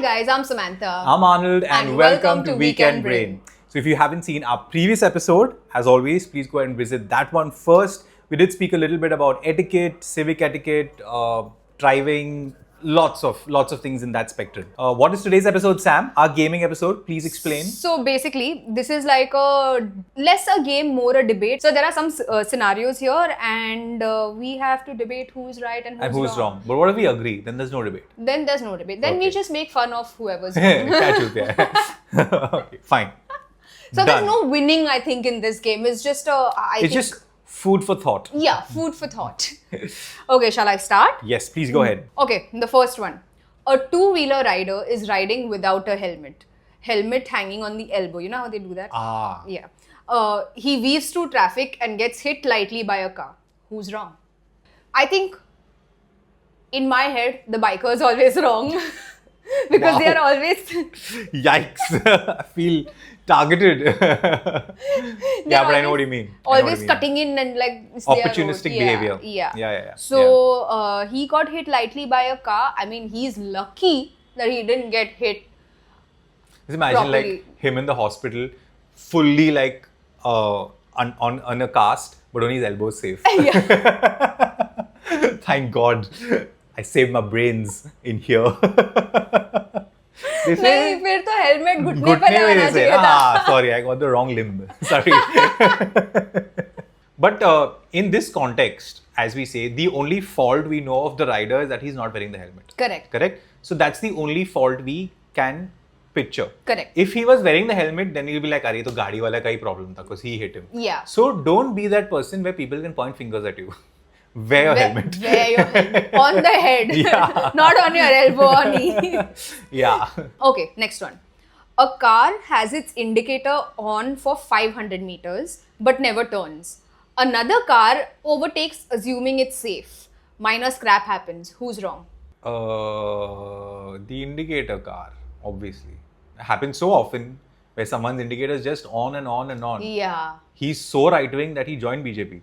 guys, I'm Samantha. I'm Arnold and welcome to Weekend Brain. So if you haven't seen our previous episode, as always, please go ahead and visit that one first. We did speak a little bit about etiquette, civic etiquette, driving, lots of things in that spectrum. What is today's episode, Sam? Our gaming episode. Please explain. So basically, this is like less a game, more a debate. So there are some scenarios here and we have to debate who's right and who's wrong. But what if we agree? Then there's no debate. Then there's no debate. Then we just make fun of whoever's wrong. Okay, fine. So there's no winning, I think, in this game. It's just just food for thought. Yeah, food for thought. Okay, shall I start? Yes, please go ahead. Okay, the first one. A two-wheeler rider is riding without a helmet. Helmet hanging on the elbow. You know how they do that? Yeah. He weaves through traffic and gets hit lightly by a car. Who's wrong? I think, in my head, the biker is always wrong. Because they are always... Yikes. I feel targeted. Yeah, but I know what you mean. Always cutting in and like... Opportunistic behavior. Yeah. So, he got hit lightly by a car. I mean, he's lucky that he didn't get hit. Just imagine like him in the hospital, fully like on a cast, but only his elbows safe. Yeah. Thank God. I saved my brains in here. नहीं फिर तो helmet घुटने पे लगाना चाहिए था. Sorry, I got the wrong limb. Sorry. But in this context, as we say, the only fault we know of the rider is that he's not wearing the helmet. Correct. So that's the only fault we can picture. Correct. If he was wearing the helmet, then he'll be like, "Arey, to gaadi wala ka hi problem tha, because he hit him." Yeah. So don't be that person where people can point fingers at you. Wear your helmet. Wear your helmet. On the head. Yeah. Not on your elbow or knee. Yeah. Okay, next one. A car has its indicator on for 500 meters but never turns. Another car overtakes assuming it's safe. Minor scrap happens. Who's wrong? The indicator car, obviously. It happens so often where someone's indicator is just on and on and on. Yeah. He's so right-wing that he joined BJP.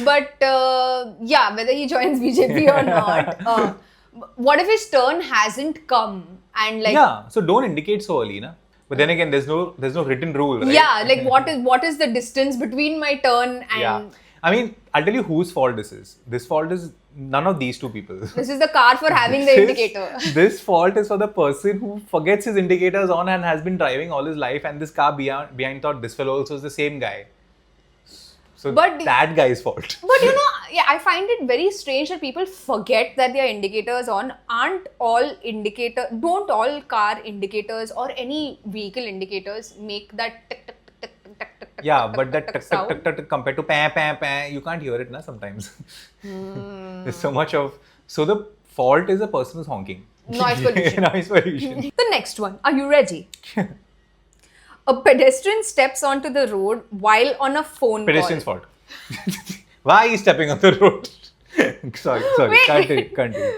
But whether he joins BJP or not, what if his turn hasn't come and like... Yeah, so don't indicate so early, na? But then again, there's no written rule, right? Yeah, like what is the distance between my turn and... Yeah. I mean, I'll tell you whose fault this is. This fault is none of these two people. This is the car for having the indicator. This fault is for the person who forgets his indicators on and has been driving all his life, and this car behind thought this fellow also is the same guy. So that guy's fault. But I find it very strange that people forget that their indicators on. Don't all car indicators or any vehicle indicators make that tick, tick, tick, tick, tick, tick, yeah, but that tick, tick, tick, tick, compared to pah, pah, pah, you can't hear it na sometimes. There's so much of... So the fault is the person who's honking. Noise pollution. Noise pollution. The next one. Are you ready? A pedestrian steps onto the road while on a phone Pedestrian's call. fault. Why are you stepping on the road? Sorry. Continue.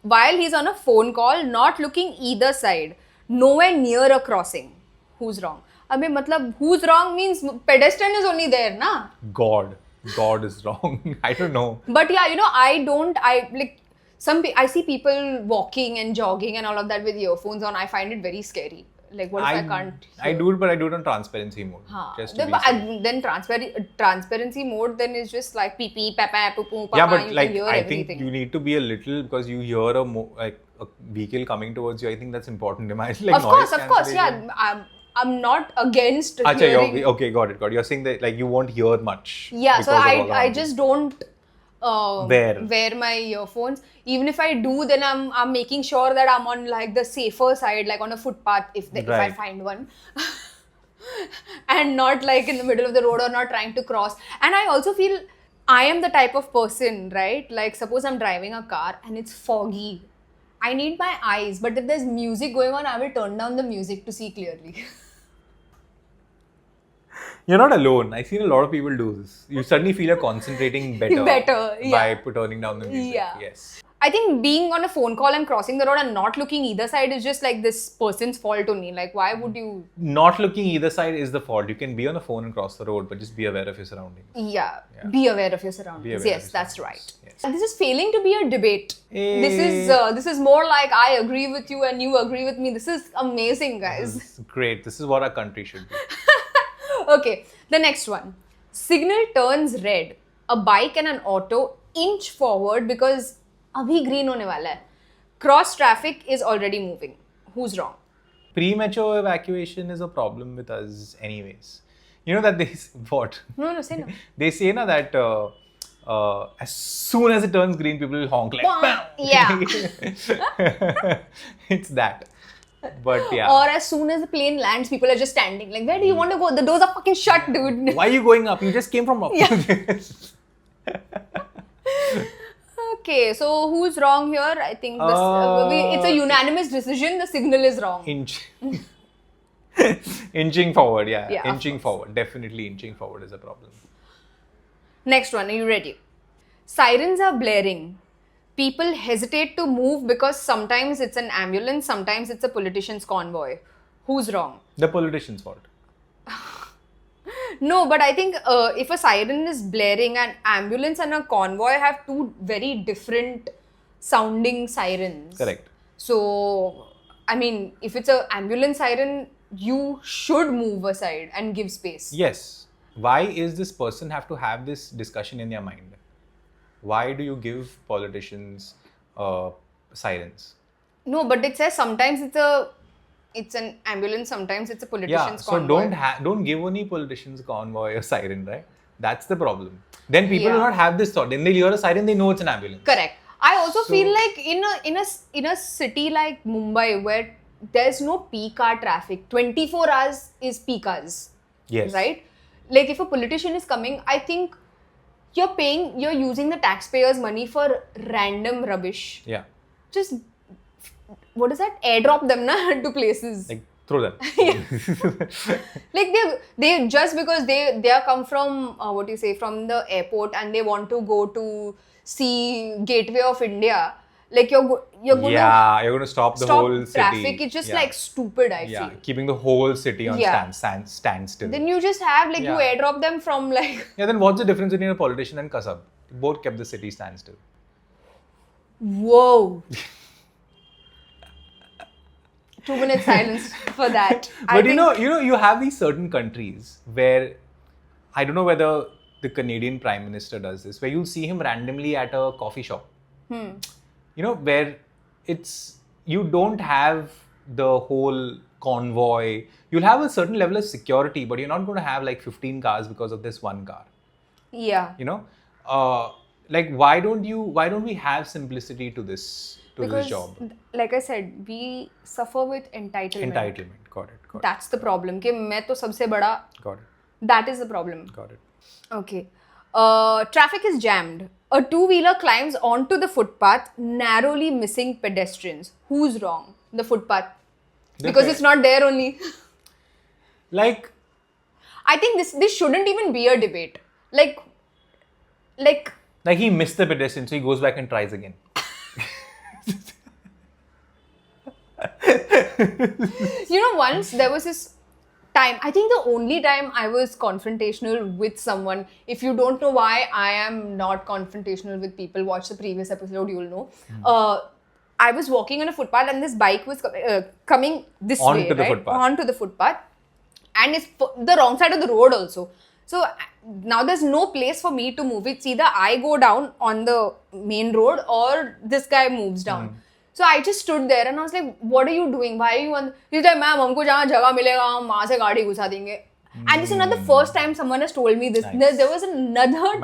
While he's on a phone call, not looking either side, nowhere near a crossing. Who's wrong? Who's wrong means pedestrian is only there, na? God is wrong. I don't know. But yeah, I see people walking and jogging and all of that with earphones on. I find it very scary. Like, what if I can't hear? I do it, but I do it on transparency mode. Just to be safe. Then transparency mode then is just like pee pee, papa, poo poo, papa. Yeah, but you like can hear I everything. think you need to be a little, because you hear a vehicle coming towards you. I think that's important. Imagine like Of course, yeah. I'm not against hearing. Okay, got it. You're saying that like you won't hear much. Yeah, so I just don't wear my earphones. Even if I do, then I'm making sure that I'm on like the safer side, like on a footpath if I find one. And not like in the middle of the road or not trying to cross. And I also feel I am the type of person, right? Like suppose I'm driving a car and it's foggy. I need my eyes, but if there's music going on, I will turn down the music to see clearly. You're not alone. I've seen a lot of people do this. You suddenly feel you're concentrating better yeah. by turning down the music. Yeah. Yes. I think being on a phone call and crossing the road and not looking either side is just like this person's fault only. Like, why would you? Not looking either side is the fault. You can be on a phone and cross the road, but just be aware of your surroundings. Yeah. Be aware of your surroundings. Yes, that's right. Yes. This is failing to be a debate. Hey. This is more like I agree with you and you agree with me. This is amazing, guys. This is great. This is what our country should be. Okay, the next one. Signal turns red. A bike and an auto inch forward because abhi green hone wala hai. Cross traffic is already moving. Who's wrong? Premature evacuation is a problem with us anyways. You know that they what? No, say no. They say na that as soon as it turns green, people will honk like bam. Yeah. It's that. But yeah. Or as soon as the plane lands, people are just standing. Like, where do you want to go? The doors are fucking shut, dude. Why are you going up? You just came from up. Yeah. Okay, so who's wrong here? I think it's a unanimous decision. The signal is wrong. Inching forward, yeah. Yeah, Inching forward. Definitely inching forward is a problem. Next one, are you ready? Sirens are blaring. People hesitate to move because sometimes it's an ambulance, sometimes it's a politician's convoy. Who's wrong? The politician's fault. No, but I think if a siren is blaring, an ambulance and a convoy have two very different sounding sirens. Correct. So, I mean, if it's an ambulance siren, you should move aside and give space. Yes. Why is this person have to have this discussion in their mind? Why do you give politicians sirens? No, but it says sometimes it's an ambulance, sometimes it's a politician's convoy. So don't give any politician's convoy a siren, right? That's the problem. Then people will not have this thought. Then they'll hear a siren, they know it's an ambulance. Correct. I also feel like in a city like Mumbai where there's no peak hour traffic, 24 hours is peak hours. Yes. Right? Like if a politician is coming, I think you're using the taxpayers' money for random rubbish. Yeah. Just, what is that? Airdrop them to places. Like throw them. Like they just because they are come from from the airport and they want to go to see Gateway of India. Like you're going to stop the whole city. Traffic. It's just like stupid. I feel. Keeping the whole city on standstill. Then you just have you airdrop them from like. Yeah. Then what's the difference between a politician and Kasab? Both kept the city standstill. Whoa. 2 minutes silence for that. But you have these certain countries where I don't know whether the Canadian Prime Minister does this, where you'll see him randomly at a coffee shop. Where you don't have the whole convoy. You'll have a certain level of security, but you're not going to have like 15 cars because of this one car. Yeah. Why don't we have simplicity to this job? Like I said, we suffer with entitlement. Got it. That's the problem. कि मैं तो सबसे बड़ा. Got it. That is the problem. Got it. Okay. Traffic is jammed. A two-wheeler climbs onto the footpath, narrowly missing pedestrians. Who's wrong? The footpath. Because it's not there only. Like, I think this shouldn't even be a debate. Like he missed the pedestrian, so he goes back and tries again. Once there was this time, I think the only time I was confrontational with someone, if you don't know why I am not confrontational with people, watch the previous episode, you'll know. I was walking on a footpath and this bike was coming this way, right? Onto the footpath. And it's the wrong side of the road also. So now there's no place for me to move. It's either I go down on the main road or this guy moves down. So I just stood there and I was like, what are you doing? Why are you on? He's like, ma'am, humko jahan jagah milega, hum wahan se gaadi ghusa denge. And this is not the first time someone has told me this. Nice. There was another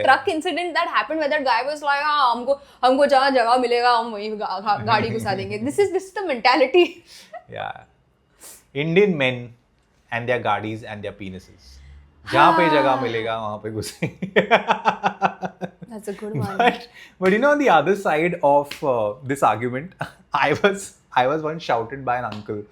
truck incident that happened where that guy was like, humko jahan jagah milega, hum wahi gaadi ghusa denge. This is the mentality. Yeah. Indian men and their gaadis and their penises. Jahan pe jagah milega, wahan pe ghusenge. That's a good one. But on the other side of this argument, I was once shouted by an uncle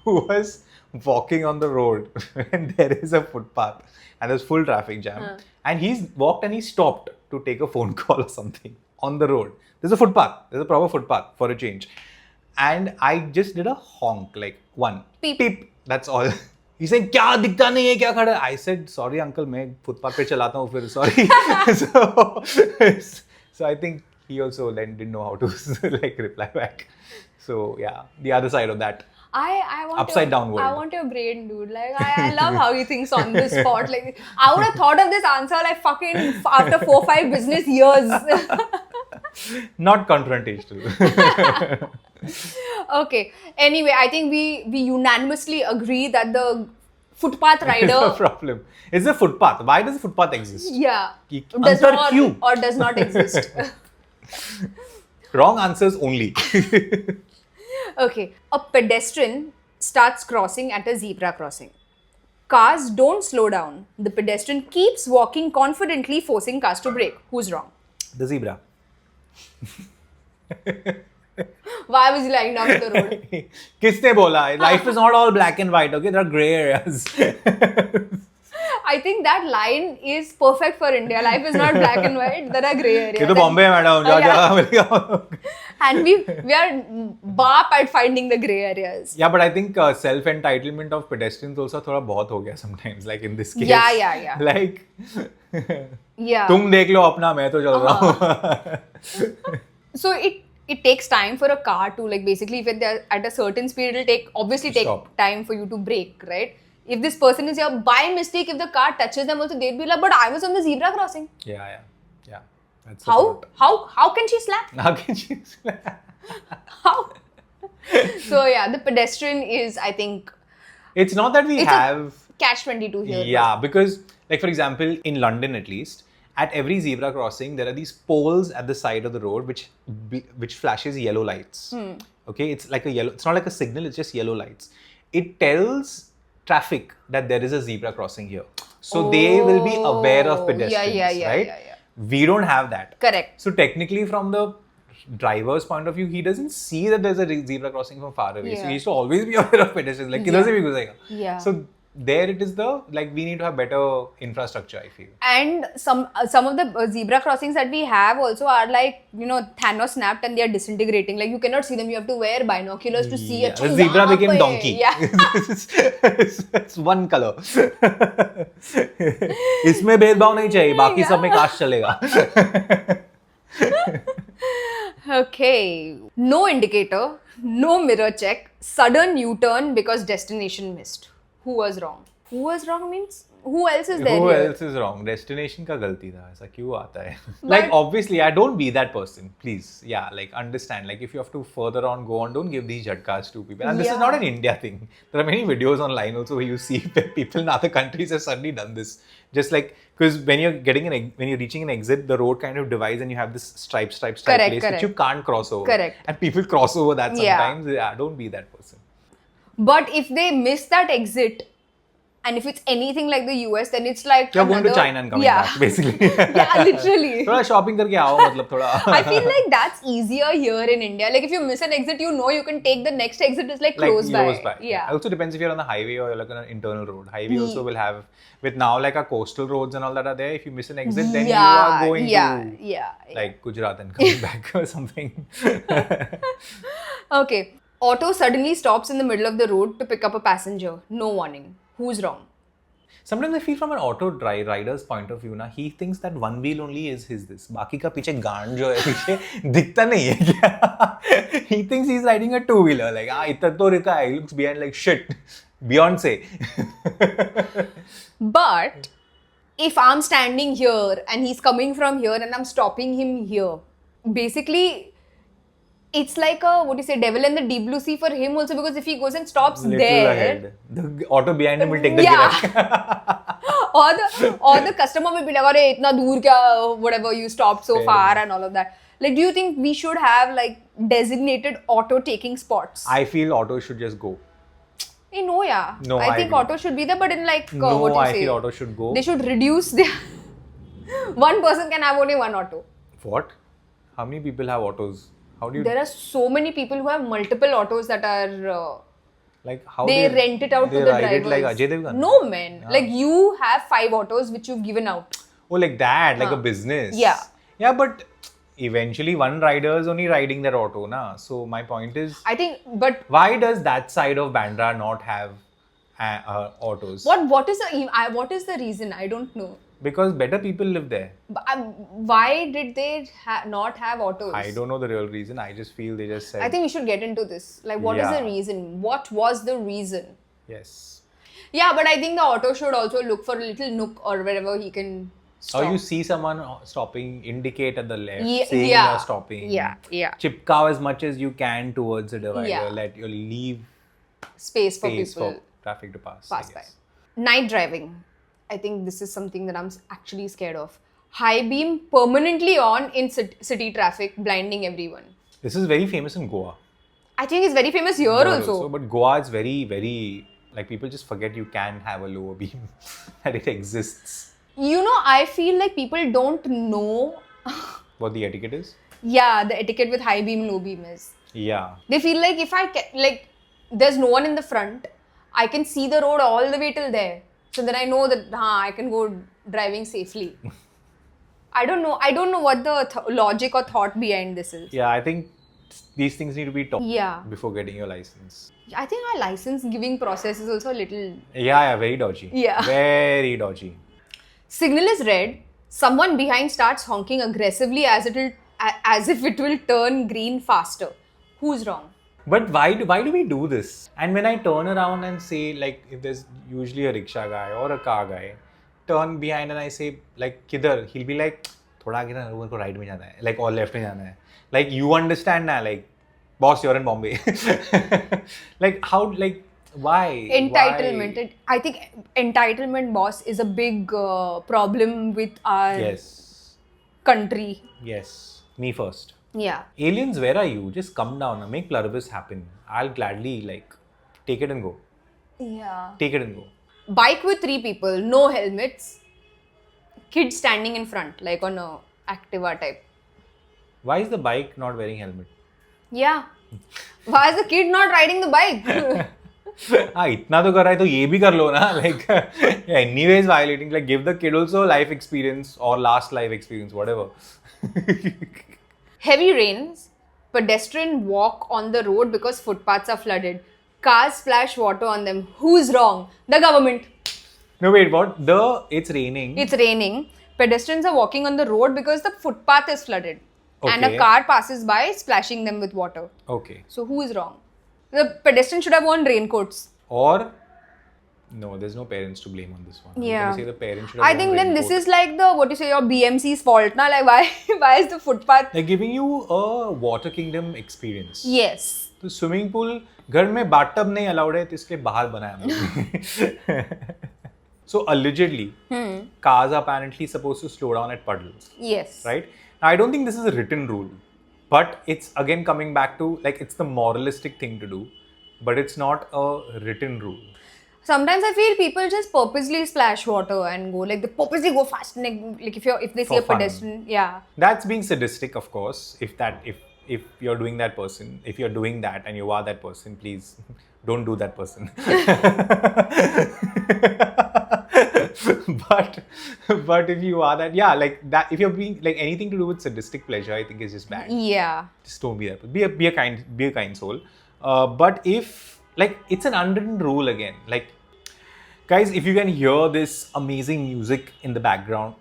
who was walking on the road when there is a footpath and there's full traffic jam. And he's walked and he stopped to take a phone call or something. on the road. There's a footpath. There's a proper footpath for a change. And I just did a honk, like one. Beep. Beep. That's all. He said, "Kya dikhta nahi hai, kya khada?" I said, "Sorry, uncle, मैं footpath पे चलाता हूँ फिर, sorry." so I think he also then didn't know how to like reply back. So yeah, the other side of that. I want Upside down world. I want your brain, dude. Like I love how he thinks on the spot. Like I would have thought of this answer like fucking after 4-5 business years. Not confrontational. Okay. Anyway, I think we unanimously agree that the footpath rider. No problem. It's a footpath. Why does a footpath exist? Yeah. Does not or does not exist. Wrong answers only. Okay. A pedestrian starts crossing at a zebra crossing. Cars don't slow down. The pedestrian keeps walking confidently, forcing cars to brake. Who's wrong? The zebra. Why was he lying down to the road? Kisne bola? Life is not all black and white, okay? There are grey areas. I think that line is perfect for India. Life is not black and white. There are grey areas. ये तो Bombay है madam. Yeah. मिलेगा. And we are bap at finding the grey areas. Yeah, but I think self-entitlement of pedestrians also थोड़ा बहुत हो गया sometimes. Like in this case. Yeah. Like. Yeah. तुम देख लो अपना, मैं तो चल रहा हूँ. So it takes time for a car to like basically if they're at a certain speed, it'll obviously take time for you to brake, right? If this person is here by mistake, if the car touches them also, they'd be like, but I was on the zebra crossing. Yeah. That's How can she slap? How can she slap? How? So yeah, the pedestrian is, I think, it's not that we have catch-22 here. Yeah, because like for example, in London at least, at every zebra crossing, there are these poles at the side of the road which flashes yellow lights. Okay, it's like a yellow. It's not like a signal. It's just yellow lights. It tells traffic that there is a zebra crossing here, so they will be aware of pedestrians, right? Yeah. We don't have that. Correct. So technically, from the driver's point of view, he doesn't see that there's a zebra crossing from far away. So he used to always be aware of pedestrians. Like, kidhar se bhi guzarega. Yeah. So there it is we need to have better infrastructure, I feel. And some of the zebra crossings that we have also are like, Thanos snapped and they are disintegrating. Like you cannot see them. You have to wear binoculars to see it. The zebra became donkey. Yeah. It's one color. इसमें भेदभाव नहीं चाहिए. बाकी सब में cast चलेगा. Okay. No indicator, no mirror check, sudden U-turn because destination missed. Who was wrong? Who was wrong means who else is there? Who else is wrong? Destination का गलती था. ऐसा क्यों आता है? Like obviously, I don't be that person. Please, yeah, like understand. Like if you have to further on, go on. Don't give these jhatkas to people. And this is not an India thing. There are many videos online also where you see people in other countries have suddenly done this. Just like because when you're reaching an exit, the road kind of divides and you have this stripe place which you can't cross over. Correct. And people cross over that sometimes. Yeah, don't be that person. But if they miss that exit, and if it's anything like the US, then it's like you're going to China and coming back, basically. Yeah, literally. थोड़ा shopping करके आओ, मतलब थोड़ा. I feel like that's easier here in India. Like if you miss an exit, you can take the next exit is like close by. Yeah. It also depends if you're on the highway or like on an internal road. Highway also will have, with now like our coastal roads and all that are there. If you miss an exit, then you are going to like Gujarat and coming back or something. Okay. Auto suddenly stops in the middle of the road to pick up a passenger. No warning. Who's wrong? Sometimes I feel from an auto rider's point of view, he thinks that one wheel only is his this. बाकी का पीछे गांड जो है पीछे दिखता नहीं है क्या? He thinks he's riding a two-wheeler. Like, इतना तो रुका है. He looks behind like shit. Beyonce. But if I'm standing here and he's coming from here and I'm stopping him here, basically it's like devil and the deep blue sea for him also, because if he goes and stops there, the auto behind him will take the direct. or the customer will be like, "Arey, itna dur kya, whatever, you stopped so far," and all of that. Like, do you think we should have like designated auto taking spots? I feel auto should just go. No, I think auto should be there, but in like I feel auto should go. They should reduce their one person can have only one auto. What? How many people have autos? How do you? There are so many people who have multiple autos that are like how they rent it out to the drivers. It like Ajay Devgan? No, man. Like you have 5 autos which you've given out. Oh, like that, like a business. Yeah. Yeah, but eventually one rider is only riding that auto, na. So my point is, I think, but why does that side of Bandra not have autos? what is the reason? I don't know. Because better people live there. But, why did they not have autos? I don't know the real reason. I just feel they just said. I think we should get into this. Like, what is the reason? What was the reason? Yes. Yeah, but I think the auto should also look for a little nook or wherever he can stop. Or you see someone stopping, indicate at the left, Yeah, saying you're stopping. Yeah. Chipkaw as much as you can towards the divider. Yeah. Let you leave space for people. for traffic to pass By. Night driving. I think this is something that I'm actually scared of. High beam permanently on in city traffic, blinding everyone. This is very famous in Goa. I think it's very famous here also. But Goa is very, very, like people just forget you can have a lower beam, that it exists. You know, I feel like people don't know what the etiquette is. Yeah, the etiquette with high beam, low beam is. Yeah. They feel like if there's no one in the front, I can see the road all the way till there. So then I know that I can go driving safely. I don't know what the logic or thought behind this is. Yeah, I think these things need to be taught before getting your license. I think our license giving process is also a little... Yeah, very dodgy. Yeah. Very dodgy. Signal is red. Someone behind starts honking aggressively as if it will turn green faster. Who's wrong? But why do we do this? And when I turn around and say, like, if there's usually a rickshaw guy or a car guy, turn behind and I say, like, kidhar? He'll be like, thoda aage na, logon ko right mein jana hai, like, or left mein jana hai. Like, you understand na, like, boss, you're in Bombay. Like, how, like, why? Entitlement. Why? I think entitlement, boss, is a big problem with our country. Yes. Me first. Yeah. Aliens, where are you? Just come down and make pluribus happen. I'll gladly, like, take it and go. Yeah. Take it and go. Bike with 3 people, no helmets. Kids standing in front, like on a Activa type. Why is the bike not wearing helmet? Yeah. Why is the kid not riding the bike? इतना तो कर रहा है तो ये भी कर लो ना. Like, anyways violating. Like, give the kid also life experience or last life experience, whatever. Heavy rains, pedestrian walk on the road because footpaths are flooded. Cars splash water on them. Who's wrong? The government. No, wait, what? It's raining. It's raining. Pedestrians are walking on the road because the footpath is flooded. Okay. And a car passes by, splashing them with water. Okay. So who is wrong? The pedestrian should have worn raincoats. Or... No, there's no parents to blame on this one. Yeah. I'm going to say the parents should have I think then this is like your BMC's fault. Na? Like, why is the footpath... They're giving you a water kingdom experience. Yes. तो swimming pool घर में bathtub नहीं allowed है तो इसलिए बाहर बनाया. So allegedly, cars are apparently supposed to slow down at puddles. Yes. Right? Now, I don't think this is a written rule, but it's again coming back to, like, it's the moralistic thing to do, but it's not a written rule. Sometimes I feel people just purposely splash water and go, like, they purposely go fast. Like if they see a pedestrian, yeah. That's being sadistic, of course. If you're doing that person, if you're doing that and you are that person, please don't do that person. but if you are that, yeah, like that, if you're being like anything to do with sadistic pleasure, I think is just bad. Yeah. Just don't be that. Be a kind soul. But if, like, it's an unwritten rule again. Like, guys, if you can hear this amazing music in the background,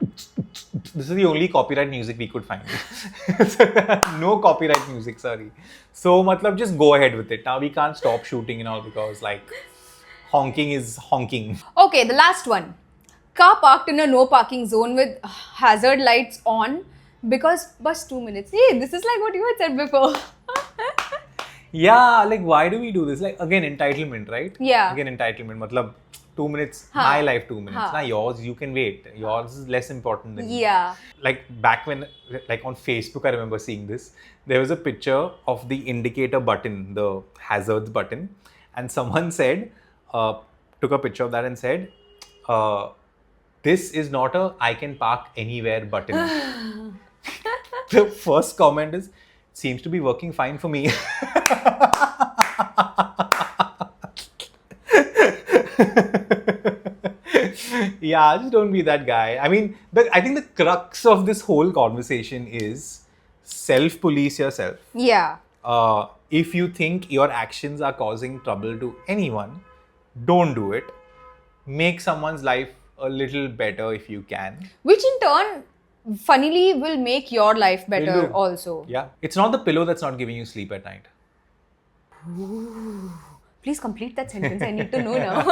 this is the only copyright music we could find. No copyright music, sorry. So, matlab, just go ahead with it. Now we can't stop shooting and all because, like, honking is honking. Okay, the last one. Car parked in a no parking zone with hazard lights on because bus 2 minutes. Hey, this is like what you had said before. Yeah, like, why do we do this? Like, again, entitlement, right? Yeah. Again, entitlement. Matlab, 2 minutes, my life 2 minutes. Now yours, you can wait. Yours is less important than me. Yeah. Like, back when, like, on Facebook, I remember seeing this. There was a picture of the indicator button, the hazards button. And someone said, took a picture of that and said, this is not a I can park anywhere button. The first comment is, seems to be working fine for me. Yeah, just don't be that guy. I mean, I think the crux of this whole conversation is self-police yourself. Yeah. If you think your actions are causing trouble to anyone, don't do it. Make someone's life a little better if you can. Which in turn, funnily, will make your life better also. Yeah. It's not the pillow that's not giving you sleep at night. Ooh. Please complete that sentence. I need to know now.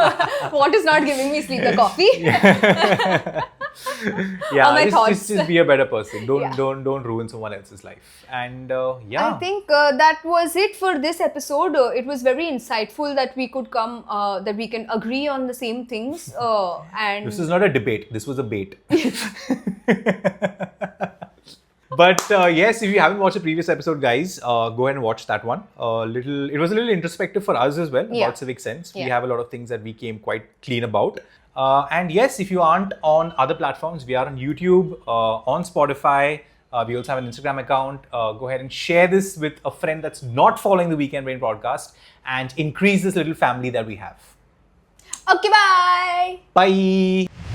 What is not giving me sleep? The coffee? Yeah, just be a better person. Don't ruin someone else's life. And yeah, I think that was it for this episode. It was very insightful that we could come, that we can agree on the same things. And this is not a debate. This was a bait. But yes, if you haven't watched the previous episode, guys, go ahead and watch that one. It was a little introspective for us as well about civic sense. We have a lot of things that we came quite clean about. And yes, if you aren't on other platforms, we are on YouTube, on Spotify. We also have an Instagram account. Go ahead and share this with a friend that's not following the Weekend Brain podcast and increase this little family that we have. Okay, bye. Bye.